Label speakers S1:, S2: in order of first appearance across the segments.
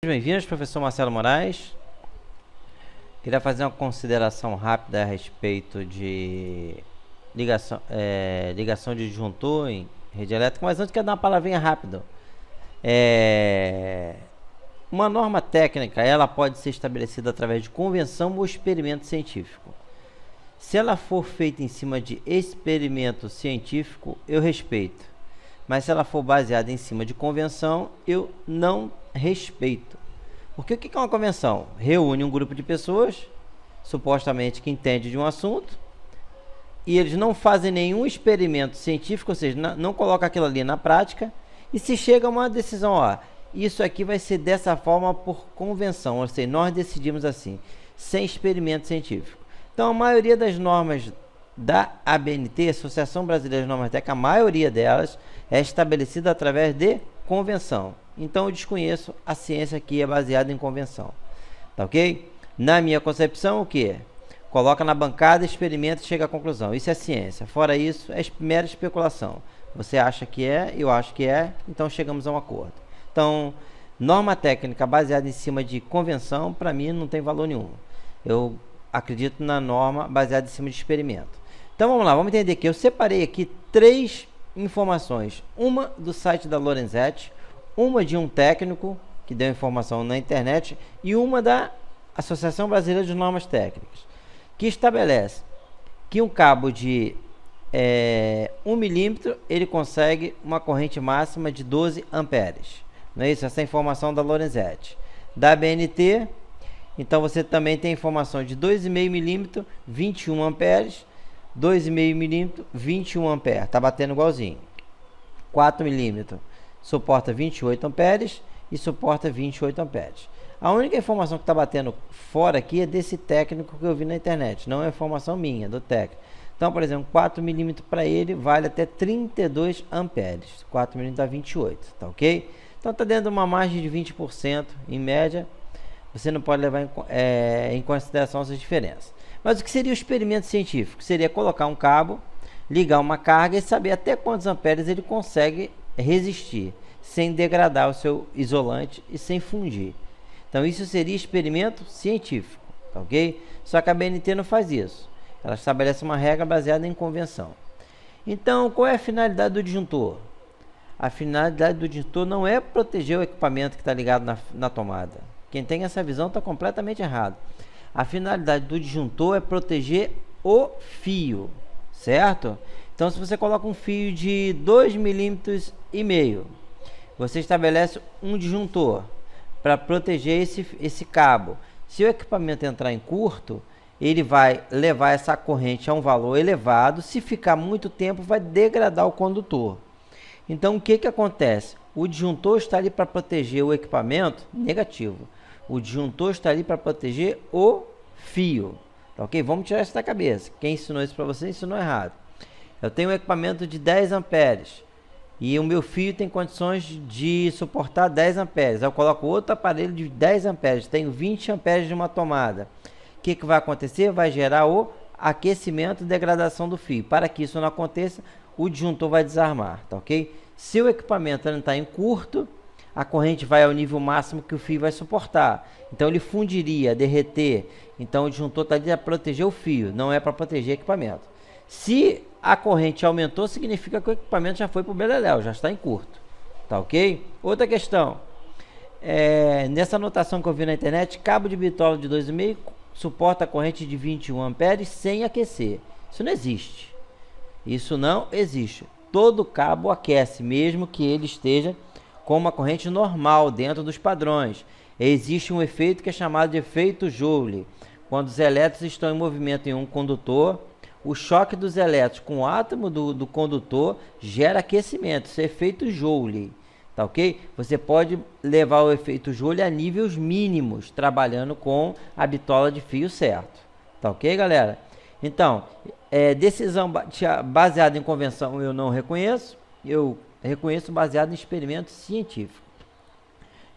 S1: Bem-vindos, professor Marcelo Moraes. Queria fazer uma consideração rápida a respeito de ligação de disjuntor em rede elétrica, mas antes quero dar uma palavrinha rápida. Uma norma técnica, ela pode ser estabelecida através de convenção ou experimento científico. Se ela for feita em cima de experimento científico, eu respeito. Mas se ela for baseada em cima de convenção, eu não respeito. Porque o que é uma convenção? Reúne um grupo de pessoas, supostamente que entende de um assunto, e eles não fazem nenhum experimento científico, ou seja, não colocam aquilo ali na prática, e se chega a uma decisão, ó, isso aqui vai ser dessa forma por convenção, ou seja, nós decidimos assim, sem experimento científico. Então, a maioria das normas da ABNT, Associação Brasileira de Normas Técnicas, a maioria delas é estabelecida através de convenção. Então, eu desconheço a ciência que é baseada em convenção. Tá ok? Na minha concepção, o que? Coloca na bancada, experimenta e chega à conclusão. Isso é ciência. Fora isso, é mera especulação. Você acha que é, eu acho que é, então chegamos a um acordo. Então, norma técnica baseada em cima de convenção, para mim, não tem valor nenhum. Eu acredito na norma baseada em cima de experimento. Então, vamos lá, vamos entender que eu separei aqui 3 informações. Uma do site da Lorenzetti, uma de um técnico que deu informação na internet e uma da Associação Brasileira de Normas Técnicas, que estabelece que um cabo de 1 milímetro ele consegue uma corrente máxima de 12 amperes. Não é isso? Essa é a informação da Lorenzetti. Da ABNT, então você também tem informação de 2,5 milímetro, 21 amperes, 2,5 milímetro, 21 amperes. Está batendo igualzinho. 4 milímetros suporta 28 amperes e suporta 28 amperes. A única informação que está batendo fora aqui é desse técnico que eu vi na internet. Não é informação minha, do técnico. Então, por exemplo, 4 milímetros para ele vale até 32 amperes. 4 milímetros dá 28, tá ok? Então, está dentro de uma margem de 20%, em média. Você não pode levar em consideração essas diferenças. Mas o que seria o experimento científico? Seria colocar um cabo, ligar uma carga e saber até quantos amperes ele consegue resistir, sem degradar o seu isolante e sem fundir. Então, isso seria experimento científico, tá ok? Só que a BNT não faz isso. Ela estabelece uma regra baseada em convenção. Então, qual é a finalidade do disjuntor? A finalidade do disjuntor não é proteger o equipamento que está ligado na tomada. Quem tem essa visão está completamente errado. A finalidade do disjuntor é proteger o fio, certo? Então, se você coloca um fio de 2,5 milímetros, você estabelece um disjuntor para proteger esse cabo. Se o equipamento entrar em curto, ele vai levar essa corrente a um valor elevado. Se ficar muito tempo, vai degradar o condutor. Então, o que acontece? O disjuntor está ali para proteger o equipamento negativo. O disjuntor está ali para proteger o fio. Tá ok? Vamos tirar isso da cabeça. Quem ensinou isso para você ensinou errado. Eu tenho um equipamento de 10 amperes e o meu fio tem condições de suportar 10 amperes. Eu coloco outro aparelho de 10 amperes, tenho 20 amperes de uma tomada. O que vai acontecer? Vai gerar o aquecimento e degradação do fio. Para que isso não aconteça, o disjuntor vai desarmar, tá ok? Se o equipamento não está em curto, a corrente vai ao nível máximo que o fio vai suportar. Então ele fundiria, derreter. Então o disjuntor está ali para proteger o fio, não é para proteger o equipamento. Se a corrente aumentou, significa que o equipamento já foi para o beleléu, já está em curto. Tá ok? Outra questão. Nessa anotação que eu vi na internet, cabo de bitola de 2,5 suporta a corrente de 21 amperes sem aquecer. Isso não existe. Isso não existe. Todo cabo aquece, mesmo que ele esteja com uma corrente normal dentro dos padrões. Existe um efeito que é chamado de efeito Joule. Quando os elétrons estão em movimento em um condutor, o choque dos elétrons com o átomo do condutor gera aquecimento. Isso é efeito Joule. Tá ok? Você pode levar o efeito Joule a níveis mínimos, trabalhando com a bitola de fio certo. Tá ok, galera? Então, decisão baseada em convenção eu não reconheço. Eu reconheço baseado em experimento científico.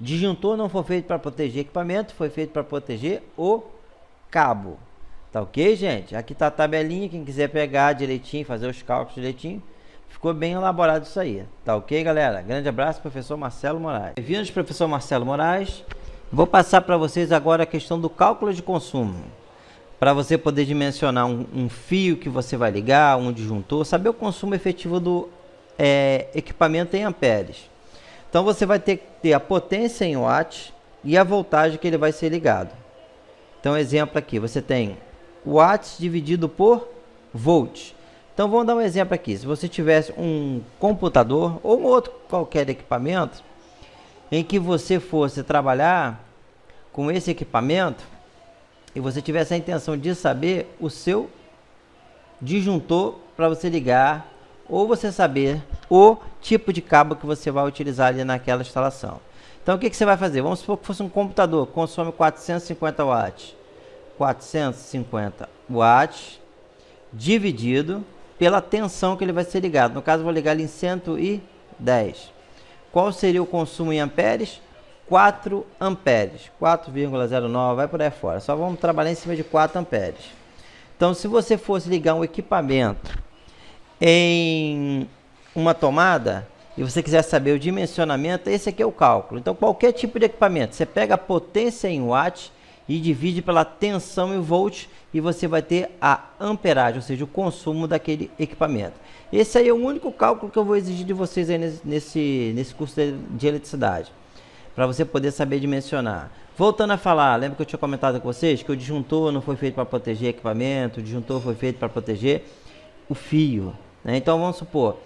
S1: Disjuntor não foi feito para proteger equipamento, foi feito para proteger o cabo. Tá ok, gente? Aqui tá a tabelinha, quem quiser pegar direitinho, fazer os cálculos direitinho. Ficou bem elaborado isso aí. Tá ok, galera? Grande abraço, professor Marcelo Moraes. Bem-vindos, professor Marcelo Moraes. Vou passar para vocês agora a questão do cálculo de consumo. Para você poder dimensionar um fio que você vai ligar, um disjuntor, saber o consumo efetivo do equipamento em amperes. Então você vai ter que ter a potência em watts e a voltagem que ele vai ser ligado. Então, exemplo aqui, você tem watts dividido por volts. Então vamos dar um exemplo aqui. Se você tivesse um computador ou outro qualquer equipamento em que você fosse trabalhar com esse equipamento e você tivesse a intenção de saber o seu disjuntor para você ligar, ou você saber o tipo de cabo que você vai utilizar ali naquela instalação. Então o que você vai fazer? Vamos supor que fosse um computador que consome 450 watts. 450 watts dividido pela tensão que ele vai ser ligado. No caso, vou ligar ele em 110. Qual seria o consumo em amperes? 4 amperes. 4,09, vai por aí fora. Só vamos trabalhar em cima de 4 amperes. Então, se você fosse ligar um equipamento em uma tomada e você quiser saber o dimensionamento, esse aqui é o cálculo. Então, qualquer tipo de equipamento, você pega a potência em watts e divide pela tensão em volts e você vai ter a amperagem, ou seja, o consumo daquele equipamento. Esse aí é o único cálculo que eu vou exigir de vocês aí nesse curso de eletricidade, para você poder saber dimensionar. Voltando a falar, lembra que eu tinha comentado com vocês que o disjuntor não foi feito para proteger equipamento, o disjuntor foi feito para proteger o fio, né? Então vamos supor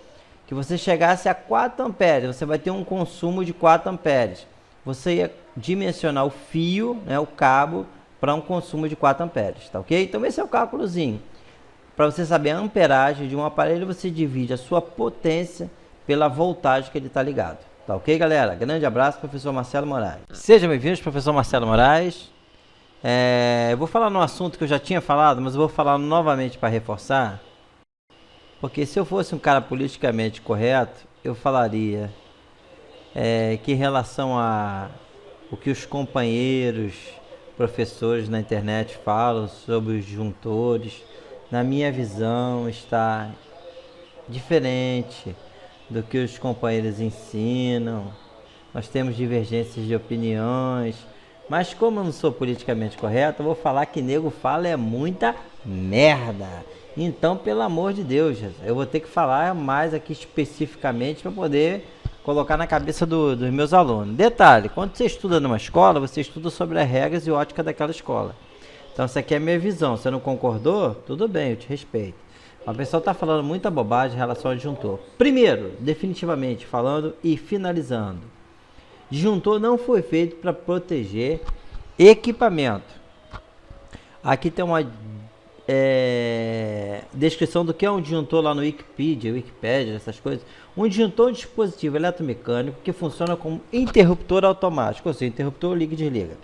S1: que você chegasse a 4 amperes, você vai ter um consumo de 4 amperes. Você ia dimensionar o fio, né, o cabo, para um consumo de 4 amperes, tá ok? Então esse é o cálculozinho. Para você saber a amperagem de um aparelho, você divide a sua potência pela voltagem que ele está ligado. Tá ok, galera? Grande abraço, professor Marcelo Moraes. Sejam bem-vindos, professor Marcelo Moraes. Eu vou falar num assunto que eu já tinha falado, mas eu vou falar novamente para reforçar. Porque se eu fosse um cara politicamente correto, eu falaria que em relação a o que os companheiros, professores na internet falam sobre os disjuntores, na minha visão está diferente do que os companheiros ensinam. Nós temos divergências de opiniões, mas como eu não sou politicamente correto, eu vou falar que nego fala é muita merda. Então, pelo amor de Deus, eu vou ter que falar mais aqui especificamente para poder colocar na cabeça dos meus alunos. Detalhe, quando você estuda numa escola, você estuda sobre as regras e ótica daquela escola. Então, essa aqui é a minha visão. Se você não concordou, tudo bem, eu te respeito. A pessoa está falando muita bobagem em relação ao disjuntor. Primeiro, definitivamente falando e finalizando, disjuntor não foi feito para proteger equipamento. Aqui tem uma descrição do que é um disjuntor lá no Wikipedia, essas coisas. Um disjuntor é um dispositivo eletromecânico que funciona como interruptor automático, ou seja, interruptor liga e desliga,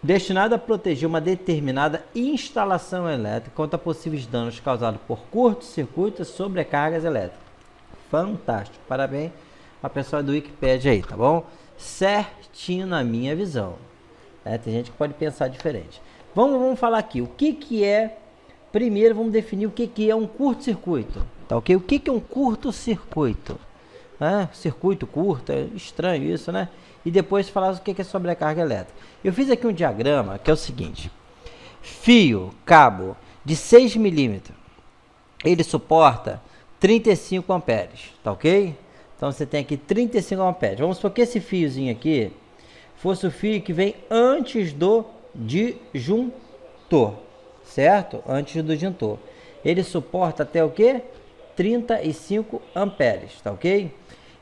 S1: destinado a proteger uma determinada instalação elétrica contra possíveis danos causados por curto-circuito e sobrecargas elétricas. Fantástico, parabéns a pessoa do Wikipedia aí, tá bom? Certinho na minha visão. Tem gente que pode pensar diferente. Vamos falar aqui, o que é, primeiro vamos definir o que é um curto-circuito, tá ok? O que é um curto-circuito? Circuito curto, é estranho isso, né? E depois falar o que é sobrecarga elétrica. Eu fiz aqui um diagrama que é o seguinte: fio, cabo de 6 milímetros, ele suporta 35 amperes, tá ok? Então você tem aqui 35 amperes. Vamos supor que esse fiozinho aqui fosse o fio que vem antes do disjuntor, certo? Antes do disjuntor. Ele suporta até o que? 35 amperes, tá ok?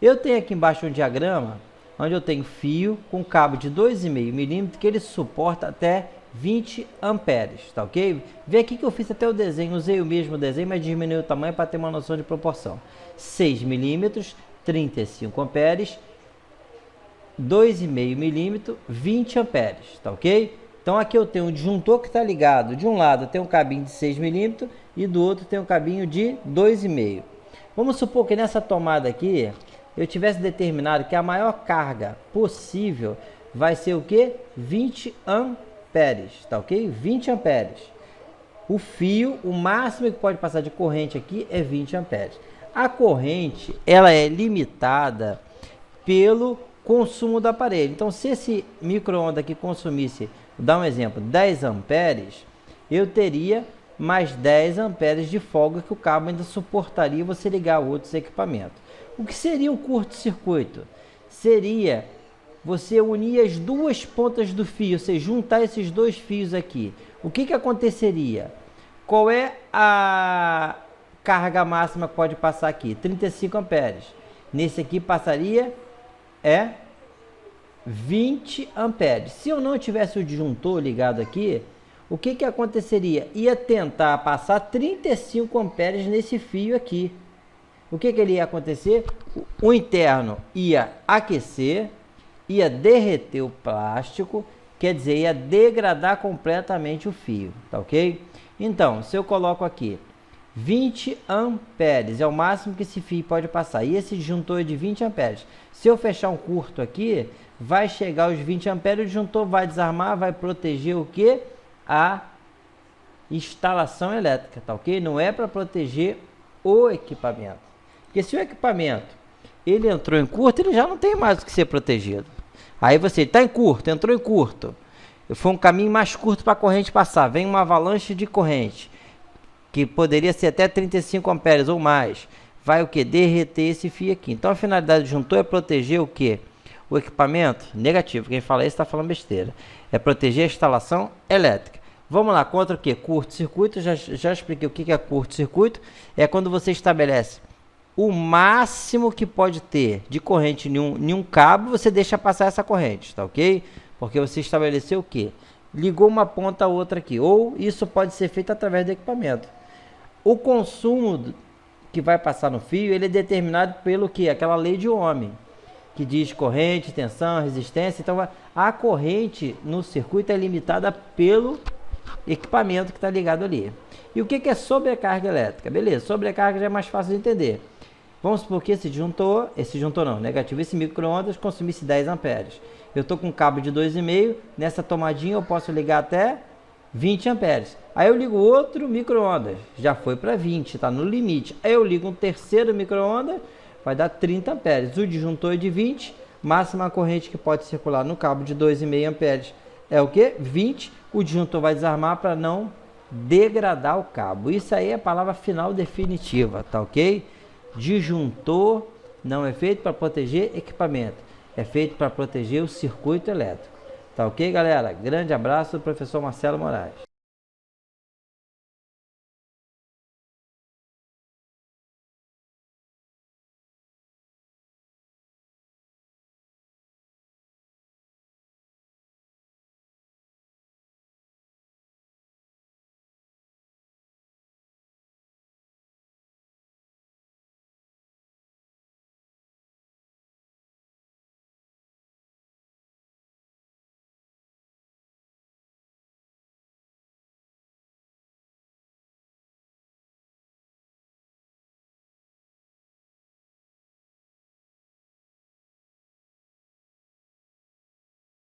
S1: Eu tenho aqui embaixo um diagrama onde eu tenho fio com cabo de 2,5 milímetros que ele suporta até 20 amperes, tá ok? Vê aqui que eu fiz até o desenho, usei o mesmo desenho, mas diminui o tamanho para ter uma noção de proporção. 6 milímetros, 35 amperes, 2,5 milímetros, 20 amperes, tá ok? Então aqui eu tenho um disjuntor que está ligado, de um lado tem um cabinho de 6 milímetros e do outro tem um cabinho de 2,5. Vamos supor que nessa tomada aqui eu tivesse determinado que a maior carga possível vai ser o que? 20 amperes, tá ok? 20 amperes. O fio, o máximo que pode passar de corrente aqui é 20 amperes. A corrente, ela é limitada pelo consumo do aparelho. Então, se esse micro-ondas aqui consumisse, vou dar um exemplo, 10 amperes, eu teria mais 10 amperes de folga que o cabo ainda suportaria você ligar outros equipamentos. O que seria um curto-circuito? Seria você unir as duas pontas do fio, você juntar esses dois fios aqui. O que aconteceria? Qual é a carga máxima que pode passar aqui? 35 amperes. Nesse aqui passaria 20 amperes. Se eu não tivesse o disjuntor ligado aqui, o que aconteceria? Ia tentar passar 35 amperes nesse fio aqui. O que ele ia acontecer? O interno ia aquecer, ia derreter o plástico, quer dizer, ia degradar completamente o fio, tá ok? Então, se eu coloco aqui 20 amperes, é o máximo que esse fio pode passar, e esse disjuntor é de 20 amperes. Se eu fechar um curto aqui, vai chegar aos 20 amperes, o disjuntor vai desarmar, vai proteger o que? A instalação elétrica, tá ok? Não é para proteger o equipamento. Porque se o equipamento ele entrou em curto, ele já não tem mais o que ser protegido. Aí você está em curto, entrou em curto. Foi um caminho mais curto para a corrente passar. Vem uma avalanche de corrente, que poderia ser até 35 amperes ou mais. Vai o que? Derreter esse fio aqui. Então a finalidade do disjuntor é proteger o que? O equipamento? Negativo. Quem fala isso está falando besteira. É proteger a instalação elétrica. Vamos lá, contra o que? Curto-circuito. Já expliquei o que é curto-circuito. É quando você estabelece o máximo que pode ter de corrente em um cabo, você deixa passar essa corrente, tá ok? Porque você estabeleceu o que? Ligou uma ponta a outra aqui. Ou isso pode ser feito através do equipamento. O consumo que vai passar no fio, ele é determinado pelo que? Aquela lei de Ohm, que diz corrente, tensão, resistência. Então, a corrente no circuito é limitada pelo equipamento que está ligado ali. E o que é sobrecarga elétrica? Beleza, sobrecarga já é mais fácil de entender. Vamos supor que esse disjuntor não, negativo, esse micro-ondas consumisse 10 amperes. Eu estou com um cabo de 2,5, nessa tomadinha eu posso ligar até 20 amperes. Aí eu ligo outro micro-ondas, já foi para 20, está no limite. Aí eu ligo um terceiro micro-ondas, vai dar 30 amperes. O disjuntor é de 20, máxima corrente que pode circular no cabo de 2,5 amperes é o que? 20. O disjuntor vai desarmar para não degradar o cabo. Isso aí é a palavra final definitiva, tá ok? Disjuntor não é feito para proteger equipamento, é feito para proteger o circuito elétrico. Tá ok, galera? Grande abraço do professor Marcelo Moraes.